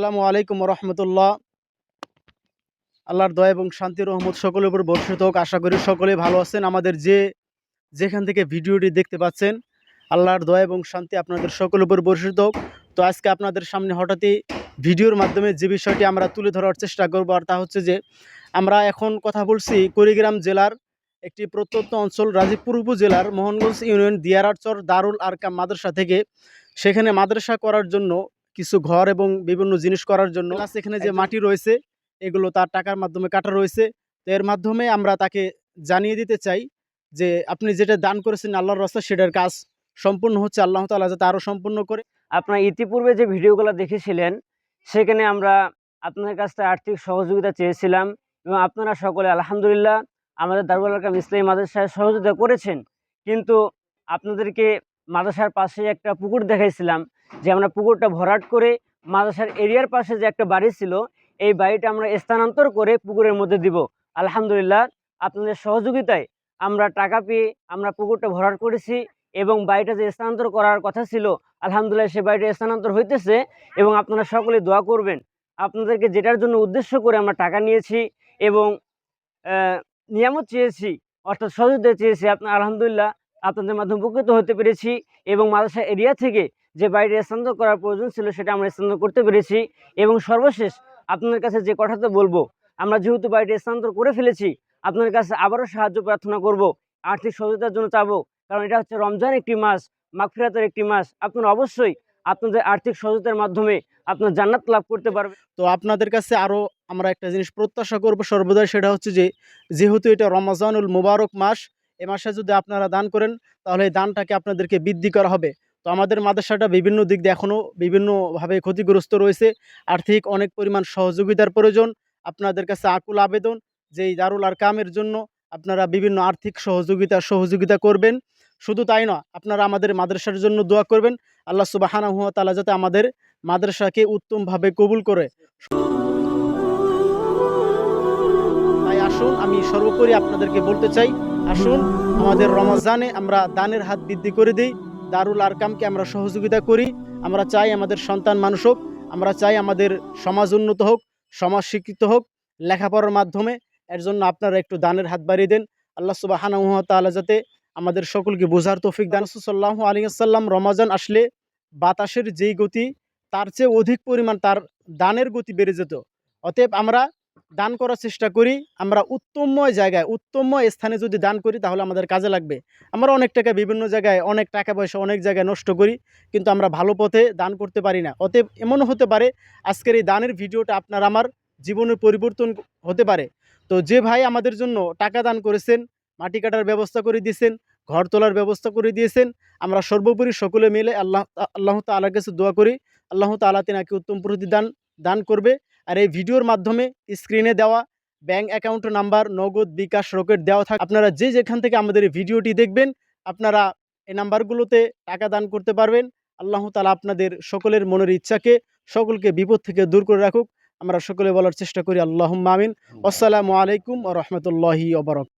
আসসালামু আলাইকুম রহমতুল্লাহ। আল্লাহর দয়া এবং শান্তি রহমত সকলের উপর বর্ষিত হোক। আশা করি সকলে ভালো আছেন। আমাদের যেখান থেকে ভিডিওটি দেখতে পাচ্ছেন, আল্লাহর দয়া এবং শান্তি আপনাদের সকলের উপর বর্ষিত হোক। তো আজকে আপনাদের সামনে হঠাৎই ভিডিওর মাধ্যমে যে বিষয়টি আমরা তুলে ধরার চেষ্টা করব, আর তা হচ্ছে যে আমরা এখন কথা বলছি কুড়িগ্রাম জেলার একটি প্রত্যন্ত অঞ্চল রাজীবপুর উপজেলার মোহনগঞ্জ ইউনিয়ন দিয়ারারচর দারুল আরকাম মাদ্রাসা থেকে। সেখানে মাদ্রাসা করার জন্য কিছু ঘর এবং বিভিন্ন জিনিস করার জন্য এখানে যে মাটি রয়েছে, এগুলো তার টাকার মাধ্যমে কাটা রয়েছে। তো এর মাধ্যমে আমরা তাকে জানিয়ে দিতে চাই যে আপনি যেটা দান করেছেন আল্লাহর রাস্তায়, সেটার কাজ সম্পূর্ণ হচ্ছে। আল্লাহ তাআলা যাতে আরও সম্পূর্ণ করে। আপনারা ইতিপূর্বে যে ভিডিওগুলো দেখেছিলেন সেখানে আমরা আপনাদের কাছ থেকে আর্থিক সহযোগিতা চেয়েছিলাম এবং আপনারা সকলে আলহামদুলিল্লাহ আমাদের দারুল আরকাম ইসলামী মাদ্রাসায় সহযোগিতা করেছেন। কিন্তু আপনাদেরকে মাদ্রাসার পাশে একটা পুকুর দেখাইছিলাম, যে আমরা পুকুরটা ভরাট করে মাদ্রাসার এরিয়ার পাশে যে একটা বাড়ি ছিল, এই বাড়িটা আমরা স্থানান্তর করে পুকুরের মধ্যে দিব। আলহামদুলিল্লাহ আপনাদের সহযোগিতায় আমরা টাকা পেয়ে আমরা পুকুরটা ভরাট করেছি এবং বাড়িটা যে স্থানান্তর করার কথা ছিল, আলহামদুলিল্লাহ সে বাড়িটা স্থানান্তর হইতেছে। এবং আপনারা সকলে দোয়া করবেন। আপনাদেরকে যেটার জন্য উদ্দেশ্য করে আমরা টাকা নিয়েছি এবং নিয়ামত চেয়েছি, অর্থাৎ সহযোগিতা চেয়েছি, আপনার আলহামদুলিল্লাহ আপনাদের মাধ্যমে উপকৃত হতে পেরেছি এবং মাদ্রাসা এরিয়া থেকে যে বাড়িটা স্থানান্তর করার প্রয়োজন ছিল সেটা আমরা স্থানান্তর করতে পেরেছি। এবং সর্বশেষ আপনাদের কাছে যে কথাটা বলবো, আমরা যেহেতু বাড়িটা স্থানান্তর করে ফেলেছি, আপনাদের কাছে আবারও সাহায্য প্রার্থনা করব, আর্থিক সহযোগিতার জন্য চাবো। কারণ এটা হচ্ছে রমজান একটি মাস, মাগফিরাতের একটি মাস। আপনারা অবশ্যই আপনাদের আর্থিক সহযোগিতার মাধ্যমে আপনার জান্নাত লাভ করতে পারবেন। তো আপনাদের কাছে আরও আমরা একটা জিনিস প্রত্যাশা করব সর্বদাই, সেটা হচ্ছে যে যেহেতু এটা রমজানুল মুবারক মাস, এ মাসে যদি আপনারা দান করেন তাহলে এই দানটাকে আপনাদেরকে বৃদ্ধি করা হবে। তো আমাদের মাদ্রাসাটা বিভিন্ন দিক দিয়ে এখনও বিভিন্নভাবে ক্ষতিগ্রস্ত রয়েছে। আর্থিক অনেক পরিমাণ সহযোগিতার প্রয়োজন। আপনাদের কাছে আকুল আবেদন যে এই দারুল আরকামের জন্য আপনারা বিভিন্ন আর্থিক সহযোগিতা করবেন। শুধু তাই নয়, আপনারা আমাদের মাদ্রাসার জন্য দোয়া করবেন। আল্লাহ সুবহানাহু ওয়া তাআলা যাতে আমাদের মাদ্রাসাকে উত্তমভাবে কবুল করে। তাই আসুন, আমি সর্বোপরি আপনাদেরকে বলতে চাই, আসুন আমাদের রমজানে আমরা দানের হাত বৃদ্ধি করে দিই, দারুল আরকামকে আমরা সহযোগিতা করি। আমরা চাই আমাদের সন্তান মানুষ হোক, আমরা চাই আমাদের সমাজ উন্নত হোক, সমাজ শিক্ষিত হোক লেখাপড়ার মাধ্যমে। এর জন্য আপনারা একটু দানের হাত বাড়িয়ে দেন। আল্লাহ সুবহানাহু ওয়া তাআলা যাতে আমাদের সকলকে বোঝার তৌফিক দান। রাসূল সাল্লাল্লাহু আলাইহি ওয়াসাল্লাম রমজান আসলে বাতাসের যেই গতি, তার চেয়ে অধিক পরিমাণ তার দানের গতি বেড়ে যেত। অতএব আমরা দান করার চেষ্টা করি। আমরা উত্তমময় জায়গায়, উত্তমময় স্থানে যদি দান করি তাহলে আমাদের কাজে লাগবে। আমরা অনেক টাকা বিভিন্ন জায়গায়, অনেক টাকা পয়সা অনেক জায়গায় নষ্ট করি, কিন্তু আমরা ভালো পথে দান করতে পারি না। অতএব এমনও হতে পারে আজকের এই দানের ভিডিওটা আপনার আমার জীবনের পরিবর্তন হতে পারে। তো যে ভাই আমাদের জন্য টাকা দান করেছেন, মাটি কাটার ব্যবস্থা করে দিয়েছেন, ঘর তোলার ব্যবস্থা করে দিয়েছেন, আমরা সর্বোপরি সকলে মিলে আল্লাহ তাআলার কাছে দোয়া করি, আল্লাহ তাআলা তিনাকে উত্তম প্রতিদান দান করবে। আর এই ভিডিওর মাধ্যমে স্ক্রিনে দেওয়া ব্যাংক অ্যাকাউন্ট নাম্বার, নগদ, বিকাশ, রকেট দেওয়া থাকে। আপনারা যেখান থেকে আমাদের এই ভিডিওটি দেখবেন, আপনারা এই নাম্বারগুলোতে টাকা দান করতে পারবেন। আল্লাহ তাআলা আপনাদের সকলের মনের ইচ্ছাকে, সকলকে বিপদ থেকে দূর করে রাখুক। আমরা সকলে বলার চেষ্টা করি আল্লাহুম্মা আমিন। আসসালামু আলাইকুম ওয়া রাহমাতুল্লাহি ওয়া বারাকাতুহু।